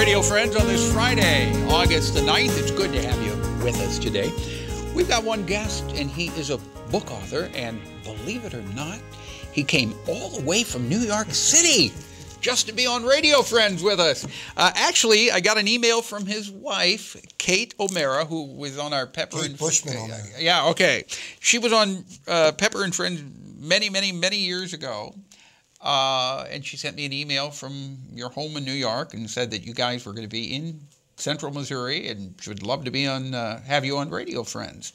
radio friends, on this Friday, August the 9th. It's good to have you with us today. We've got one guest, and he is a book author, and believe it or not, he came all the way from New York City just to be on Radio Friends with us. Actually, I got an email from his wife, Kate O'Mara, who was on our Pepper Kate and Bushman O'Mara. Yeah, okay. She was on Pepper and Friends many years ago. And she sent me an email from your home in New York and said that you guys were going to be in Central Missouri and she would love to be on, have you on Radio Friends.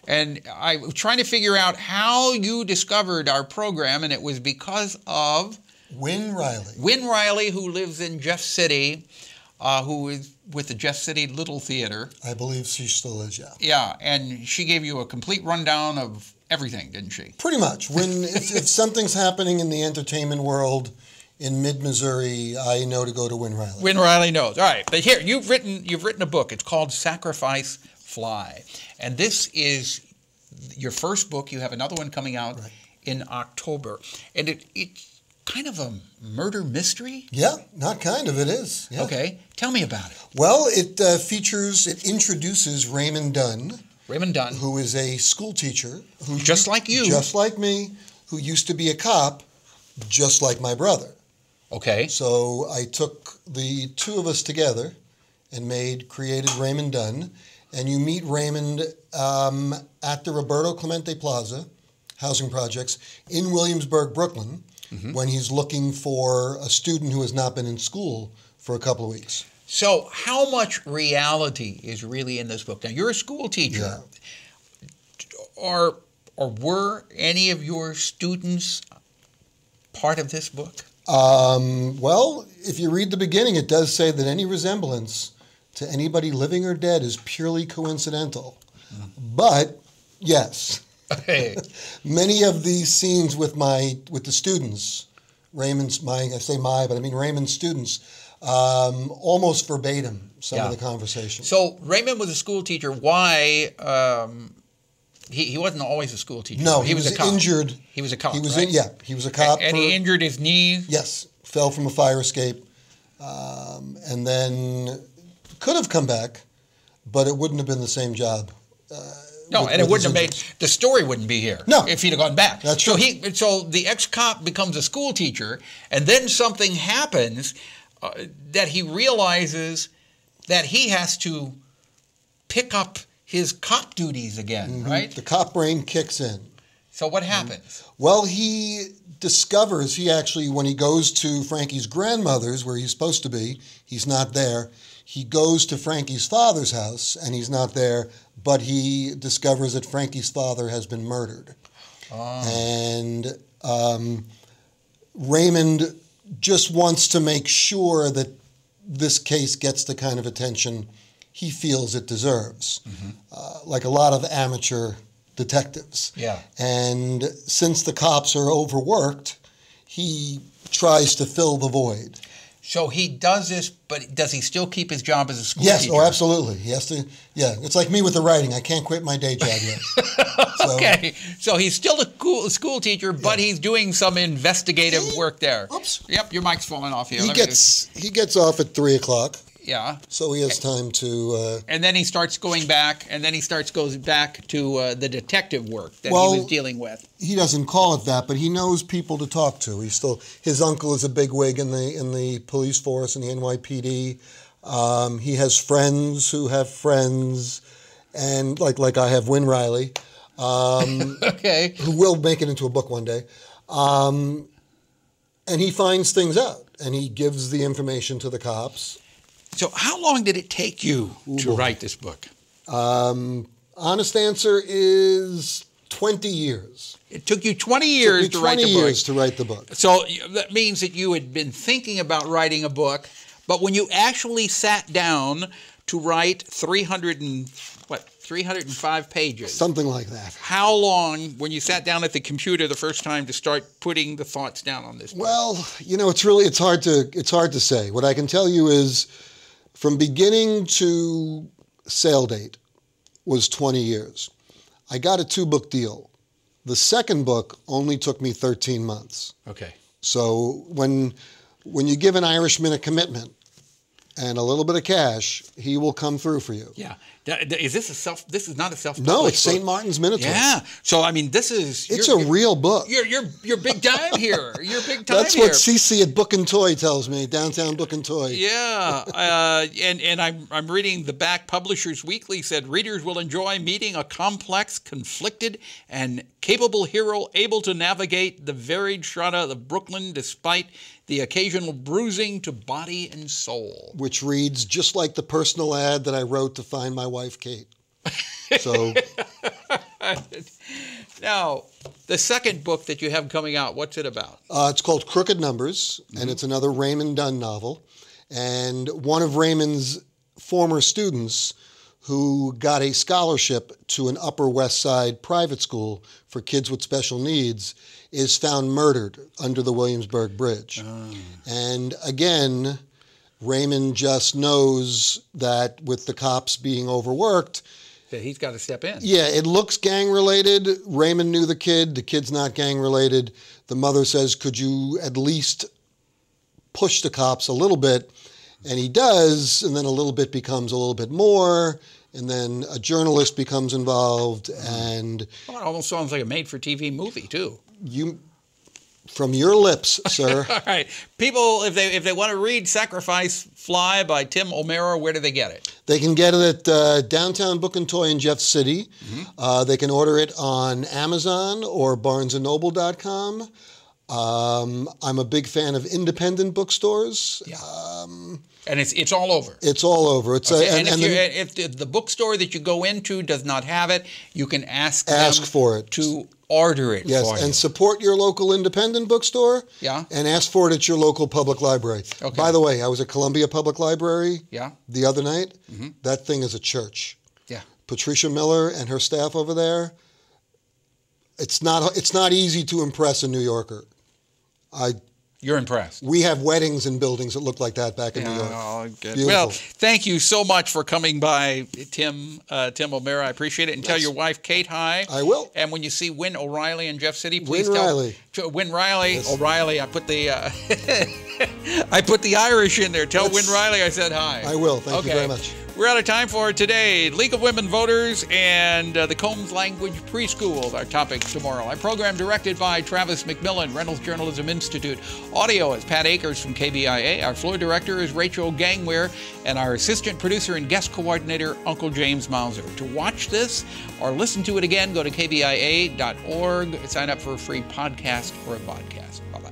And I was trying to figure out how you discovered our program, and it was because of Win Riley. Win Riley, who lives in Jeff City, who is with the Jeff City Little Theater. I believe she still is, yeah. Yeah, and she gave you a complete rundown of everything, didn't she? Pretty much. When if something's happening in the entertainment world in mid-Missouri, I know to go to Win Riley. Win Riley knows. All right, but here you've written a book. It's called Sacrifice Fly, and this is your first book. You have another one coming out in October, and it's kind of a murder mystery. Yeah, not kind of. It is. Yeah. Okay, tell me about it. Well, it introduces Raymond Dunn. Raymond Dunn, who is a school teacher, who just like you, just like me, who used to be a cop, just like my brother. Okay. So I took the two of us together and created Raymond Dunn. And you meet Raymond at the Roberto Clemente Plaza housing projects in Williamsburg, Brooklyn, when he's looking for a student who has not been in school for a couple of weeks. So how much reality is really in this book? Now, you're a school teacher. Yeah. Or were any of your students part of this book? Well, if you read the beginning, it does say that any resemblance to anybody living or dead is purely coincidental. But, yes, many of these scenes with the students, Raymond's students, almost verbatim some of the conversation. So Raymond was a school teacher. Why? He wasn't always a school teacher. No, he was a cop. Injured. He was a cop. He was right? He was a cop. And he injured his knee. Yes, fell from a fire escape, and then could have come back, but it wouldn't have been the same job. No, and it wouldn't have made the story wouldn't be here. No, if he'd have gone back. That's true. So the ex-cop becomes a school teacher, and then something happens that he realizes that he has to pick up his cop duties again, right? The cop brain kicks in. So what happens? Well, he discovers, when he goes to Frankie's grandmother's, where he's supposed to be, he's not there. He goes to Frankie's father's house, and he's not there, but he discovers that Frankie's father has been murdered. Oh. And Raymond just wants to make sure that this case gets the kind of attention he feels it deserves, like a lot of amateur detectives. Yeah. And since the cops are overworked, he tries to fill the void. So he does this, but does he still keep his job as a school teacher? Yes, oh, absolutely. He has to, it's like me with the writing. I can't quit my day job yet. Okay, so he's still a school teacher, but he's doing some investigative work there. Oops. Yep, your mic's falling off here. He gets off at 3 o'clock. Yeah. So he has time to... and then he starts going back, and then he goes back to the detective work that he was dealing with. He doesn't call it that, but he knows people to talk to. His uncle is a bigwig in the police force, in the NYPD. He has friends who have friends, and like I have Win Riley, who will make it into a book one day. And he finds things out, and he gives the information to the cops. So how long did it take you to write this book? Honest answer is 20 years. It took you 20 years to write the book. 20 years to write the book. So that means that you had been thinking about writing a book, but when you actually sat down to write 305 pages. Something like that. How long, when you sat down at the computer the first time, to start putting the thoughts down on this book? Well, it's hard to say. What I can tell you is, from beginning to sale date was 20 years. I got a 2-book deal. The second book only took me 13 months. Okay. So when you give an Irishman a commitment, and a little bit of cash, he will come through for you. Yeah. Is this this is not a self-published No, it's book. St. Martin's Minotaur. Yeah. So, I mean, this is... It's a real book. You're big time here. You're big time That's here. what Cece at Book and Toy tells me, downtown Book and Toy. Yeah. And I'm reading the back. Publishers Weekly said, readers will enjoy meeting a complex, conflicted, and capable hero able to navigate the varied strata of Brooklyn despite the occasional bruising to body and soul. Which reads just like the personal ad that I wrote to find my wife, Kate. So, now, the second book that you have coming out, what's it about? it's called Crooked Numbers, and it's another Raymond Dunn novel. And one of Raymond's former students who got a scholarship to an Upper West Side private school for kids with special needs is found murdered under the Williamsburg Bridge. And again, Raymond just knows that with the cops being overworked, That he's got to step in. yeah, it looks gang-related. Raymond knew the kid's not gang-related. The mother says, could you at least push the cops a little bit? And he does, and then a little bit becomes a little bit more, and then a journalist becomes involved, and... Well, it almost sounds like a made-for-TV movie, too. From your lips, sir. All right. People, if they want to read Sacrifice Fly by Tim O'Meara, where do they get it? They can get it at Downtown Book and Toy in Jeff City. They can order it on Amazon or barnesandnoble.com. I'm a big fan of independent bookstores. Yeah. And it's all over. It's all over. It's Okay, if the bookstore that you go into does not have it, you can ask them for it to order it for you. Yes, and support your local independent bookstore. Yeah. And ask for it at your local public library. Okay. By the way, I was at Columbia Public Library Yeah. the other night. That thing is a church. Yeah. Patricia Miller and her staff over there. It's not easy to impress a New Yorker. You're impressed. We have weddings in buildings that look like that back in New York. Oh, good. Beautiful. Well, thank you so much for coming by, Tim O'Meara. I appreciate it. And tell your wife, Kate, hi. I will. And when you see Win O'Reilly in Jeff City, please Win tell Riley. Win Riley. Yes. O'Reilly. I put the I put the Irish in there. Tell Win Riley I said hi. I will. Thank you very much. We're out of time for today. League of Women Voters and the Combs Language Preschool, our topic tomorrow. Our program directed by Travis McMillan, Reynolds Journalism Institute. Audio is Pat Akers from KBIA. Our floor director is Rachel Gangware, and our assistant producer and guest coordinator, Uncle James Mauser. To watch this or listen to it again, go to kbia.org. Sign up for a free podcast or a podcast. Bye-bye.